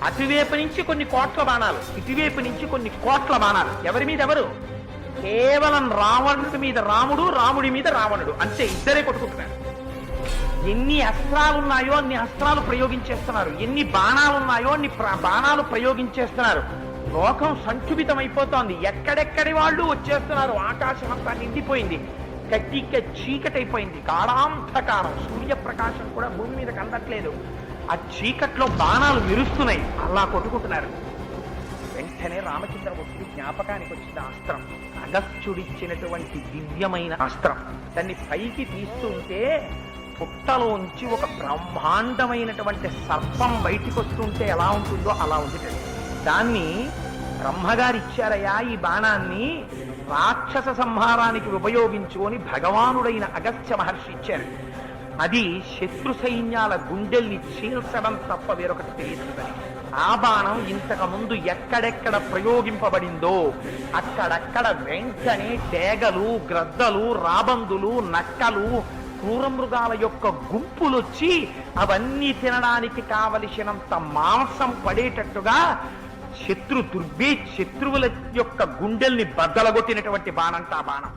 అటువైపు నుంచి కొన్ని కోట్ల బాణాలు, ఇటువైపు నుంచి కొన్ని కోట్ల బాణాలు. ఎవరి మీద ఎవరు? కేవలం రావణుడి మీద రాముడు, రాముడి మీద రావణుడు, అంతే. ఇద్దరే కొట్టుకుంటున్నారు. ఎన్ని అస్త్రాలు ఉన్నాయో అన్ని అస్త్రాలు ప్రయోగించేస్తున్నారు, ఎన్ని బాణాలు ఉన్నాయో అన్ని బాణాలు ప్రయోగించేస్తున్నారు. లోకం సంక్షుభితమైపోతోంది. ఎక్కడెక్కడి వాళ్ళు వచ్చేస్తున్నారు. ఆకాశం అంతా నిండిపోయింది. కట్టిక చీకటైపోయింది. గాఢాంధకారం. సూర్యప్రకాశం కూడా భూమి మీదకి అందట్లేదు. ఆ చీకట్లో బాణాలు మెరుస్తున్నాయి. అలా కొట్టుకుంటున్నారు. వెంటనే రామచంద్రమూర్తి జ్ఞాపకానికి వచ్చిన అస్త్రం, అగస్త్యుడిచ్చినటువంటి దివ్యమైన అస్త్రం. దాన్ని పైకి తీస్తుంటే పుట్టలోంచి ఒక బ్రహ్మాండమైనటువంటి సర్పం బయటికి వస్తుంటే ఎలా ఉంటుందో అలా ఉంది. దాన్ని బ్రహ్మగారు ఇచ్చారయ్యా. ఈ బాణాన్ని రాక్షస సంహారానికి ఉపయోగించుకొని భగవానుడైన అగస్త్య మహర్షి ఇచ్చారు. అది శత్రు సైన్యాల గుండెల్ని చీల్చడం తప్ప వేరొకటి తెలియదు. ఆ బాణం ఇంతకు ముందు ఎక్కడెక్కడ ప్రయోగింపబడిందో అక్కడక్కడ వెంటనే తేగలు, గ్రద్దలు, రాబందులు, నక్కలు, క్రూరమృగాల యొక్క గుంపులొచ్చి అవన్నీ తినడానికి కావలసినంత మాంసం పడేటట్టుగా శత్రువుల యొక్క గుండెల్ని బద్దలగొట్టినటువంటి బాణంట ఆ బాణం.